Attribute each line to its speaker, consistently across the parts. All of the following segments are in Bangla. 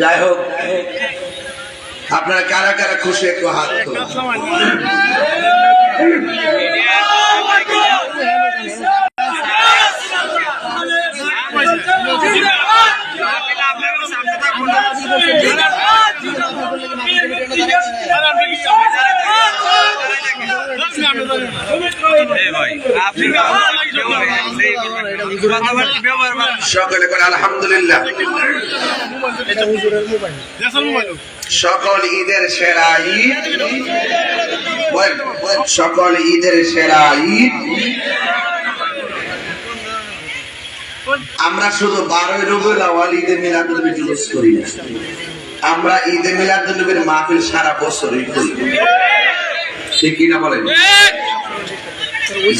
Speaker 1: যাই হোক, আপনারা কারা কারা খুশি একটু হাত তুলুন। সকলে করে আলহামদুলিল্লাহ। সকল ঈদের সেরা ঈদ, সকল ঈদের সেরা ঈদ। আমরা শুধু 12ই রবিউল আউয়াল ঈদে মিলাদুন নবী জুলুস করি না, আমরা ঈদে মিলাদুন নবীর মাহফিল সারা বছরই করি, ঠিক কিনা বলেন?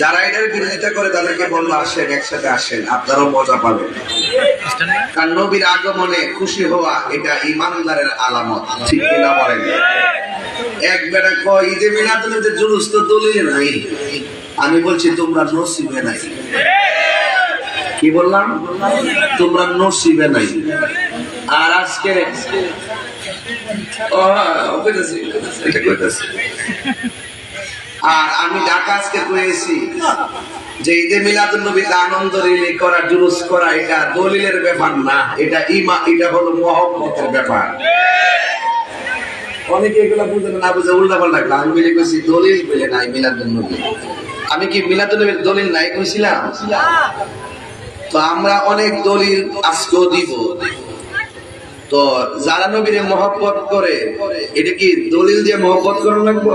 Speaker 1: যারা এটার বিরোধিতা করে তাদেরকে বলবো আসেন, একসাথে আসেন, আপনারাও মজা পাবেন। কারণ নবীর আগমনে খুশি হওয়া এটা ইমানদারের আলামত, ঠিক কিনা বলেন? একবারে কয় ঈদে মিলাদুন নবীর জুলুস তো দলিল নাই, আমি বলছি তোমরা নসিবে নাই। কি বললাম? তোমরা নসিবে নাই। আর আজকে আর আমি ঢাকা আজকে কয়েছি যে ঈদে মিলাদুন নবীতে আনন্দ রিলি করা, জুলুস করা এটা দলিলের ব্যাপার না, এটা এটা হলো মহব্বতের ব্যাপার। অনেকে এগুলো বুঝে না, বুঝে উল্টা পাল্টা। আমি মিলে কইছি দলিল বলে নাই মিলাদুন নবী। আমি কি মিলাদুন নবীর দলিল নাই কইছিলাম? তো আমরা অনেক দলিল আজকেও দিব। তো যারা নবীরে মহব্বত করে, এটা কি দলিল দিয়ে মহব্বত করা লাগবে?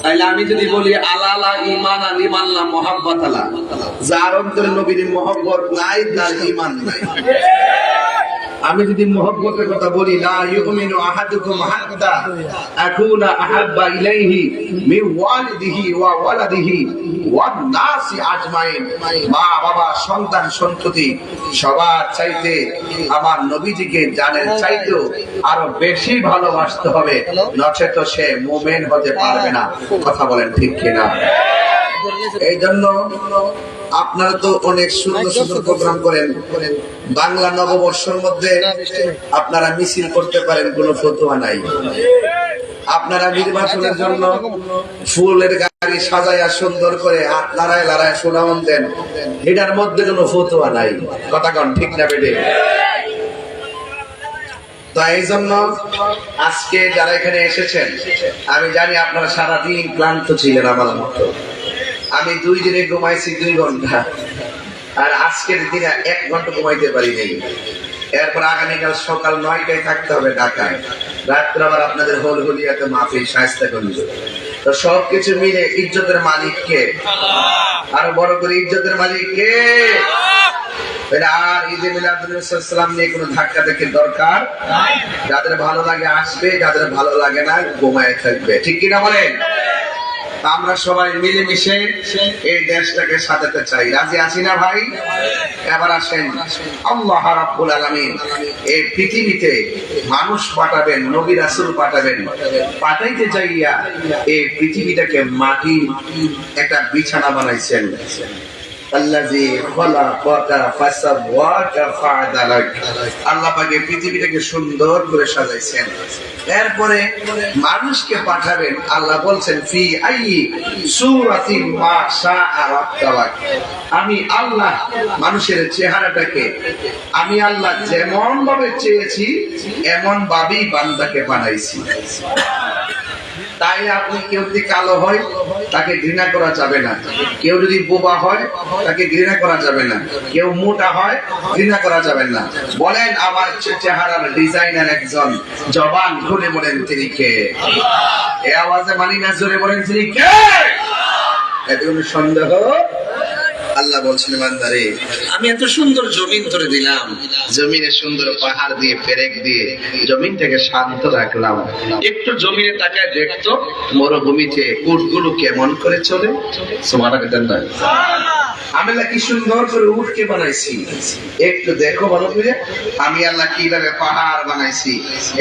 Speaker 1: তাইলে আমি যদি বলি আলা আলা ঈমান আল ঈমাল্লাহ মুহাব্বত আলা, যার অন্তরে নবীর মহব্বত নাই তার ঈমান নাই। আমি যদি মহব্বতের কথা বলি লা ইউমিনু আহাদুকুম হাত্তা আকুনা আহাব্বা ইলাইহি মিন ওয়ালিদিহি ওয়া ওয়ালাদিহি ওয়ান নাসি আজমাইন, মা বাবা সন্তান সন্ততি সবার চাইতে আমার নবীজিকে জানের চাইতেও আরো বেশি ভালোবাসতে হবে, নচেত সে মুমিন হতে পারবে না। কথা বলেন ঠিক কিনা? এই জন্য আপনারা তো অনেক সুন্দর সুন্দর প্রোগ্রাম করেন। বাংলা নববর্ষের মধ্যে আপনারা মিছিল করতে পারেন, কোনো ফতোয়া নাই। আপনারা নির্বাচনের জন্য ফুলের গাড়ি সাজাইয়া সুন্দর করে হাত লড়ায় লড়ায় শোনান দেন, এটার মধ্যে কোনো ফতোয়া নাই। কথা কন ঠিক না বেটে? তো এই জন্য আজকে যারা এখানে এসেছেন, আমি জানি আপনারা সারাদিন ক্লান্ত ছিলেন আমার মতো। আমি 2 দিনে ঘুমাইছি 2 ঘন্টা, আর আজকের দিনে 1 ঘন্টা ঘুমাইতে পারি নাই। এরপর আগামীকাল সকাল 9টায় থাকতে হবে ঢাকায়, রাত্রে আবার আপনাদের হলহলিয়াতে মাহফিল শায়েস্তা করব। তো সবকিছু মিলে ইজ্জতের মালিক কে? আরো বড় করে ইজ্জতের মালিক কে? আর ঈদে মিলাদুন নবী সাল্লাল্লাহু নিয়ে কোনো ধাক্কা দেখে দরকার নাই। যাদের ভালো লাগে আসবে, যাদের ভালো লাগে না ঘুমায় থাকবে, ঠিক কিনা বলেন? আমরা সবাই মিলেমিশে এই দেশটাকে সাজাতে চাই, রাজি আছি না ভাই? এবার আসেন, আল্লাহ রাব্বুল আলামিন এই পৃথিবীতে মানুষ পাঠাবেন, নবী রাসূল পাঠাবেন। পাঠাইতে যাইয়া এই পৃথিবীটাকে মাটি একটা বিছানা বানাইছেন। আল্লাযী খালাকাকা ফাসাওয়াকা ফাআদালাক, আল্লাহ পাক এই পৃথিবীটাকে সুন্দর করে সাজাইছেন। এরপরে মানুষকে পাঠাবেন, আল্লাহ বলছেন ফি আইয়ি সূরাতিন মা শাআ রাক্কাবাক। আমি আল্লাহ মানুষের চেহারাটাকে আমি আল্লাহ যেমন ভাবে চেয়েছি এমন ভাবেই বান্দাকে বানাইছি। তাই আপনি কেউ যদি কালো হয় তাকে ঘৃণা করা যাবে না, কেউ যদি বোবা হয় তাকে ঘৃণা করা যাবে না, কেউ মোটা হয় ঘৃণা করা যাবে না। বলেন আমার চেহারার ডিজাইনার একজন, জবান খুলে বলেন তিনি কে? এই আওয়াজে মানি না, জোরে বলেন তিনি কে? এতে কোনো সন্দেহ? আল্লাহ বলছেন বান্দারে আমি এত সুন্দর জমিন ধরে দিলাম, জমিনে সুন্দর পাহাড় দিয়ে পেরেক দিয়ে জমিনটাকে শান্ত রাখলাম। একটু জমিনে তাকায় দেখতো মরুভূমিতে উটগুলো কেমন করে চলে। সুবহানাল্লাহ। আমি আল্লাহ কি সুন্দর করে উঠকে বানাইছি, একটু দেখো ভালো করে। আমি আল্লাহ কিভাবে পাহাড় বানাইছি,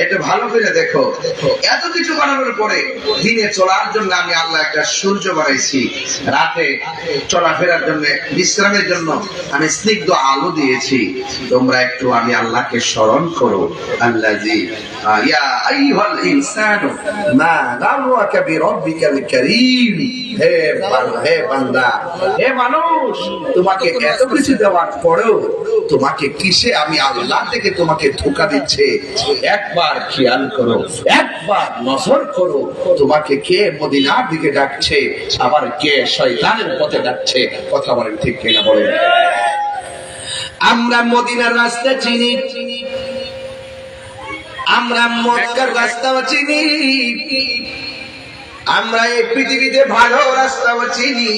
Speaker 1: একটু ভালো করে দেখো। এত কিছু বানানোর পরে দিনে চলার জন্য আমি আল্লাহ একটা সূর্য বানাইছি, রাতে চলাফেরার জন্য বিশ্রামের জন্য আমি স্নিগ্ধ আলো দিয়েছি। তোমরা একটু আমি আল্লাহকে স্মরণ করো। আল্লাযী ইয়া আইয়ুহাল ইনসানু মা গাররাকা বিরাব্বিকাল কারীম। হে বান্দা, হে মানুষ, তোমাকে এত কিছু দেওয়ার পরেও তোমাকে কিসে আমি আল্লাহ থেকে তোমাকে ধোঁকা দিচ্ছে? একবার খেয়াল করো, একবার নজর করো, তোমাকে কে মদিনার দিকে ডাকছে, আবার কে শয়তানের পথে ডাকছে। কথা বলেন ঠিক কিনা বলেন? আমরা মদিনার রাস্তা চিনি, আমরা মক্কার রাস্তাও চিনি, আমরা এই পৃথিবীতে ভালো রাস্তাও চিনি,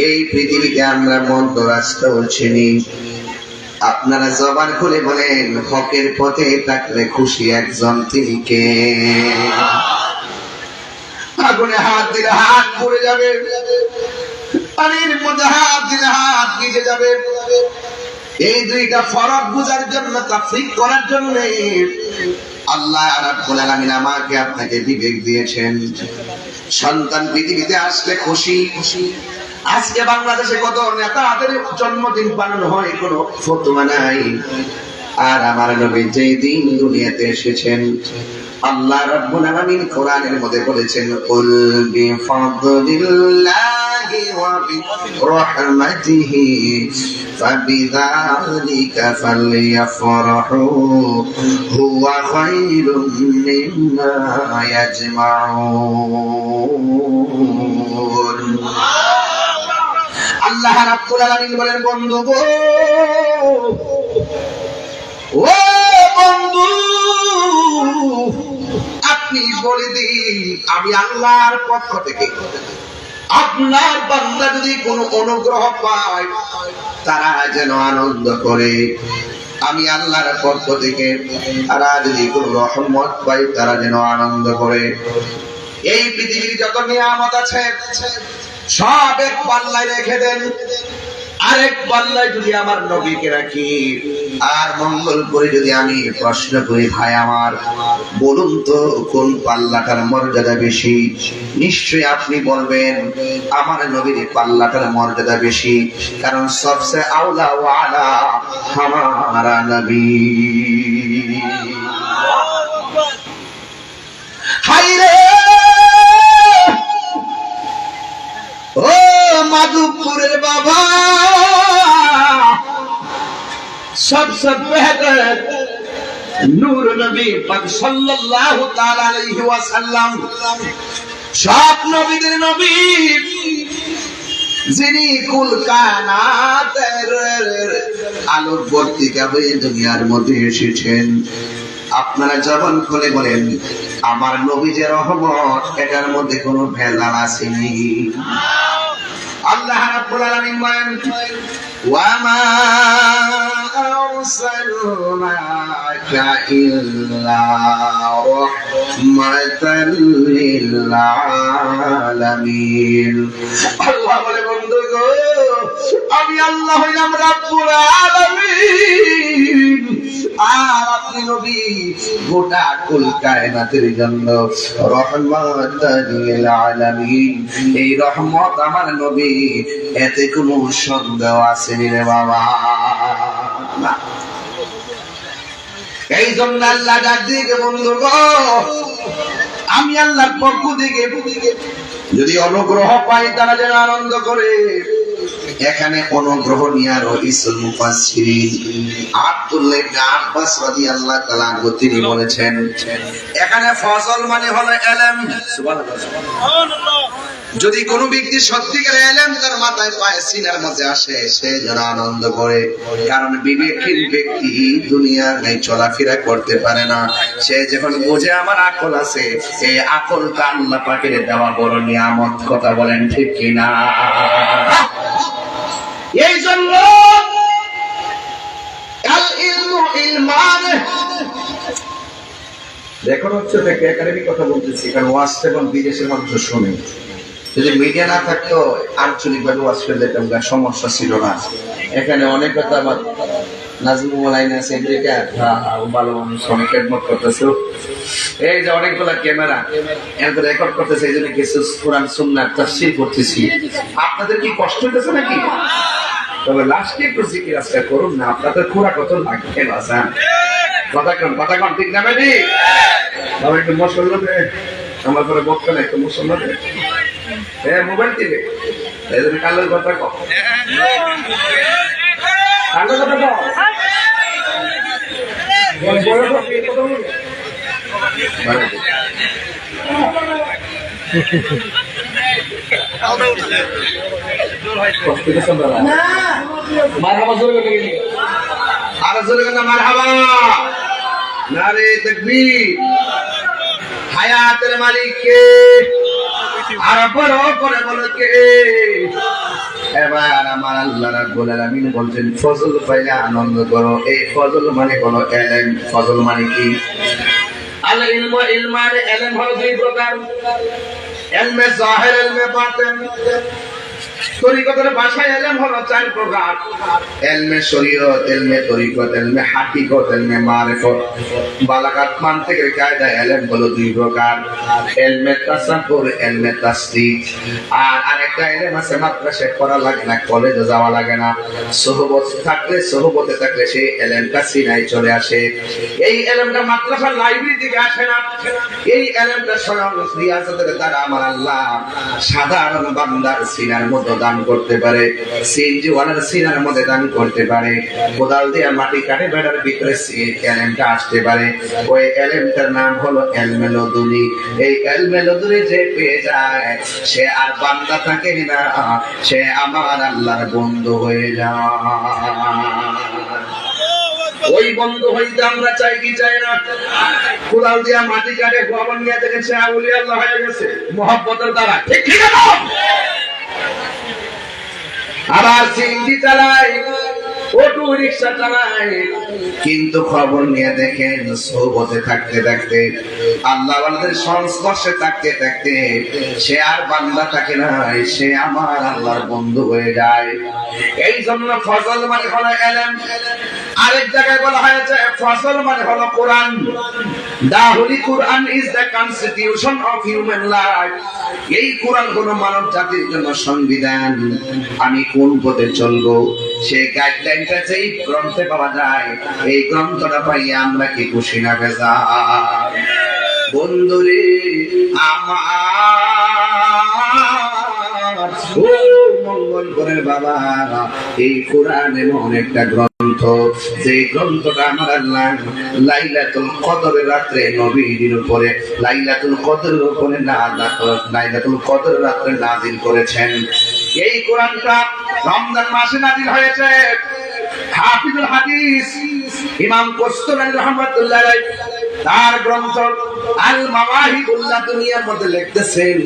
Speaker 1: এই পৃথিবীতে আমরা মন্দ রাস্তাও চিনি। আপনারা জবান খুলে বলেন, হকের পথে থাকলে খুশি একজন, তিনি কে? আগুনে হাত দিলে হাত পড়ে যাবে, পানির মধ্যে হাত দিলে হাত ভিজে যাবে। এই দুইটা ফরক বুঝার জন্য, তাফসীর করার জন্য আল্লাহ রাব্বুল আলামিন আমাকে আপনাকে বিবেক দিয়েছেন। সন্তান পৃথিবীতে আসলে খুশি। আজকে বাংলাদেশে কত নেতাদের জন্মদিন পালন হয়, কোনো ফতোয়া নাই। আর আমার নবী যেই দিন দুনিয়াতে এসেছেন, আল্লাহ রাব্বুল আলামিন কোরআনের মধ্যে বলেছেন, কুল বিফাদলিল্লাহি ওয়া বিরহমাতিহি ফাবিযালিকা ফালইফরাহু হুয়া খায়রুম মিম্মা ইয়াজমাউন। আল্লাহ রাব্বুল আলামিন বলেন, বন্ধু গো, ও বন্ধু, আপনি বলে দিন, আমি আল্লাহর পক্ষ থেকে আপনার বান্দা যদি কোনো অনুগ্রহ পায়, তারা যেন আনন্দ করে। আমি আল্লাহর পক্ষ থেকে তারা যদি কোনো রহমত পায়, তারা যেন আনন্দ করে। এই পৃথিবীর যত নিয়ামত আছে সব এক পাল্লায় রেখে দেন, আরেক পাল্লায় যদি আমার নবীকে রাখি আর মঙ্গল করে যদি আমি প্রশ্ন করি, ভাই আমার, বলুন তো কোন পাল্লাটার মর্যাদা বেশি? নিশ্চয়ই আপনি বলবেন আমার নবীর পাল্লাটার মর্যাদা বেশি, কারণ সবচেয়ে আওলা ওয়ালা হামারা নবী। হায়রে ও মাধবপুরের বাবা, सबसे बेहतर नूर नबी पाक सल्लल्लाहु ताला अलैहि ওয়াসাল্লাম, সব নবীদের নবী, যিনি কুল কায়নাতের আলোর বর্তিকা হয়ে দুনিয়ার মধ্যে এসেছেন। আপনারা জবান খুলে বলেন, আমার নবী যে রহমত, এটার মধ্যে কোনো ভেজাল আসেনি। আল্লাহ রাব্বুল আলামিন বলেন, ওয়ামা আরসালনাকা ইল্লা রাহমাতাল লিল আলামিন। আল্লাহ বলে, বন্ধু গো, আমি আল্লাহ হইলাম রাব্বুল আলামিন, আর আপনি নবী গোটা কুল কায়নাতের জন্য রহমাতাল লিল আলামিন। এই রহমত আমার নবী, এতে কোনো সন্দেহ আসেনি রে বাবা। এই জন্য আল্লাহ ডাক দিয়ে, বন্ধু গো, আমি আল্লাহর পক্ষ থেকে যদি অনুগ্রহ পাই, তারা যেন আনন্দ করে। এখানে অনুগ্রহ নিয়ে রইসুল মুফাসসিরিন আব্দুল্লাহ ইবনে আব্বাস রাদিয়াল্লাহু তাআলা আনহু তিনি বলেছেন, এখানে ফজল মানে হলো ইলম। সুবহানাল্লাহ। যদি কোনো ব্যক্তি সত্যিকার ইলম তার মাথায় পায়, সিনার মধ্যে আসে, সে যেন আনন্দ করে। কারণ বিবেকহীন ব্যক্তি দুনিয়ায় চলাফেরা করতে পারে না। সে যখন বুঝে আমার আকল আছে, এই আকলটা আল্লাহ পাকের দেওয়া বড় নিয়ামত। কথা বলেন ঠিক কিনা? এই জন্য আল ইলমু ইলমান, দেখুন হচ্ছে একাডেমিক কথা বলতেছি, কারণ ওয়াজ এবং বিদেশের মানুষ শুনে। যদি মিডিয়া না থাকতো আঞ্চলিকভাবে ওয়াজ করে দিতাম, সমস্যা ছিল না। এখানে অনেক কথা আমার নাজমুল আইন আছে, ভালো মানুষ অনেক খেদমত করতেছে। এই যে অনেকগুলা ক্যামেরা এত রেকর্ড করতেছে, এই জন্য কিছু কোরআন সুন্নাহ তাফসীর করতেছি। আপনাদের কি কষ্ট হইতেছে নাকি? তবে লাস্টে একটু জিকির আজকে করুন না, আপনাদের খোরা কত লাগবে বাসা। কথা কন ঠিক না বেটি? তবে একটু মশলা দে, আমার পরে বক্তা না, একটু মশলা দে। মোবাইল টিভি এই জন্য কালের কথা কম, কালের কথা কম। হায়াতের মালিক কে? আর বড় করে বলো কে? এবার আমার আল্লাহ রাব্বুল আলামিন বলছেন ফজল পাইলে আনন্দ করো। এই ফজল মানে কোন ইলম। ফজল মানে কি? আল ইলমু ইলমান, ইলম হলো দুই প্রকার, ইলমে জাহির, ইলমে বাতিন। তরিকতের ভাষায় ইলম হলো চার প্রকার, ইলমে শরীয়ত, ইলমে তরিকত, ইলমে হাকিকত, ইলমে মারিফত। বালাগাত মানতিকের কায়দায় ইলম হলো দুই প্রকার, ইলমে তাসাব্বুর, ইলমে তাসদিক। আর আরেকটা ইলম আছে মাদ্রাসায় পড়া লাগে না, কলেজে যাওয়া লাগে না, সোহবতে থাকলে সেই ইলমটা সিনায় চলে আসে। এই ইলমটা মাদ্রাসার লাইব্রেরি থেকে আসে না, এই ইলমটা স্বয়ং রিয়াজতের দ্বারা আমার আল্লাহ সাধারণ বান্দার সিনার মধ্যে দান করতে পারে, সিএনজি ওয়ালার সিনার মধ্যে দান করতে পারে। কোদাল দিয়ে মাটি কাটে বেড়ার ভিতরে এলএমটা আসতে পারে। ওই এলএমটার নাম হলো ইলমে লদুনি। এই ইলমে লদুনি যে পেয়ে যায় সে আর বান্দা থাকে না, সে আমার আল্লাহর বন্ধু হয়ে যায়। ওই বন্ধু হইতে আমরা চাই কি চাই না? কোদাল দিয়া মাটি কাটে গোবর নিয়ে থেকে সে আউলিয়া আল্লাহ হয়ে গেছে মহব্বতের দ্বারা, ঠিক ঠিক না? আবার সিএনজি চালায়, অটো রিক্সা চালায়, কিন্তু খবর নিয়ে দেখেন সোহবতে থাকতে থাকতে, আল্লাহ ওয়ালাদের সংস্পর্শে থাকতে থাকতে সে আর বান্দা থাকে না, সে আমার আল্লাহর বন্ধু হয়ে যায়। এই জন্য ফজল মানে হলো ইলম। আরেক জায়গায় বলা হয়েছে ফজল মানে হলো কোরআন। The Holy Quran is the constitution of human life. এই কোরআন হলো মানব জাতির জন্য সংবিধান। আমি কোন পথে চলবো সেই গাইডলাইনটা যেই গ্রন্থে পাওয়া যায়, এই গ্রন্থটা পাইয়া আমরা কি খুশি না বেজার? বন্ধুরে আমার, ও মঙ্গলপুরের বাবা, এই কোরআন এমন একটা গ্রন্থ, যে গ্রন্থটা আমার আল্লাহ লাইলাতুল কদরের রাত্রে নবীর উপরে, লাইলাতুল কদরের উপরে লাইলাতুল কদরের রাত্রে নাযিল করেছেন। এই কোরআনটা রমজান মাসে নাযিল হয়েছে। হাফিজুল হাদিস ইমাম কস্তুলানী রাহমাতুল্লাহ আলাইহি তার গ্রন্থ আল মাওয়াহিবুল্লাহ দুনিয়ার মধ্যে লিখতেছেন,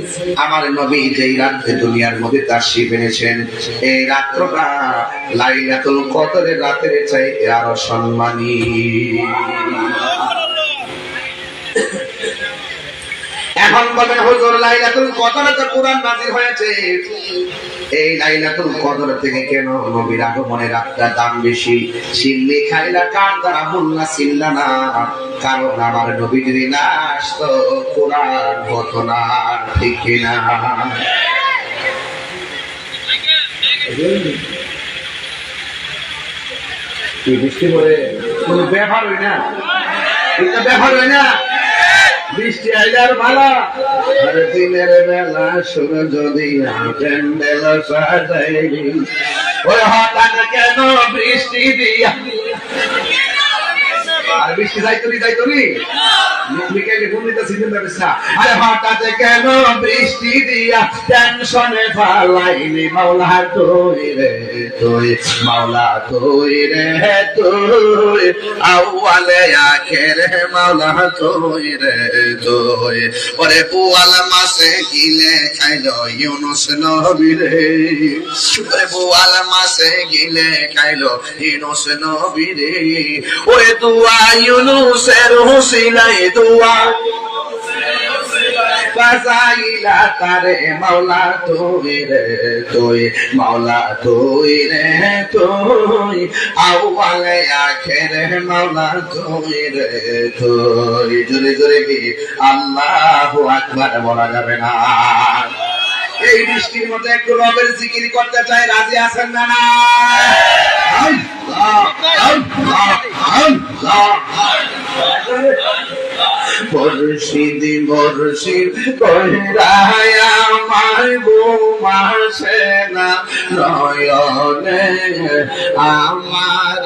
Speaker 1: আমার নবী যেই রাতে দুনিয়ার মধ্যে তাশরীফ এনেছেন, এই রাতটা লাইলাতুল কদরের রাতের চাইতে আরো সম্মানী। এখন বলেন হুজুর লাইলাতুল কদরে তো কোরআন নাযিল হয়েছে, এই লাইলাতুল কদর থেকে কেন নবীর আগমনের রাতটা দাম বেশি? সিল্লি খাইলা কার দ্বারা মুল্লা সিল্লা না, কারণ আমার নবী যদি না আসতো কোরআন হতো না, ঠিক কিনা? বৃষ্টি পরে কোনো ব্যাপার হয় না, এটা ব্যাপার হয় না। বৃষ্টি আইলে আর ভালো, আর দিনের বেলা শুরু যদি প্যান্ডেল সাজাইলি, ওই হঠাৎ কেন বৃষ্টি দিয়া, আর বৃষ্টি যাইতনি আরে হঠাৎ কেন বৃষ্টি দিয়া টেনশনে ফালাইলি, মাওলা তুই রে তুই, মাওলা তুই রে তুই, আউয়ালে আখেরে মাওলা তুই রে তুই। ওরে বুয়াল মাসে গিলে খাইলো ইউনুস নবী রে, ওরে বুয়াল মাসে গিলে খাইলো ইউনুস নবী রে। ওরে দুয়া ইউনুসের হুসিলাই দুয়া, বাসাইলা তারে মাওলা তুই রে তুই মাওলা তুই রে তুই আউয়ালে আখেরে মাওলা তুই রে তুই জোরে জোরে কি আল্লাহু আকবার বলা যাবে না এই বৃষ্টির মধ্যে একটু রবের জিকির করতে চাই রাজি আছেন না না মুর্শিদ মুর্শিদ কইরায় আমার ঘুমাসে না নয়নে আমার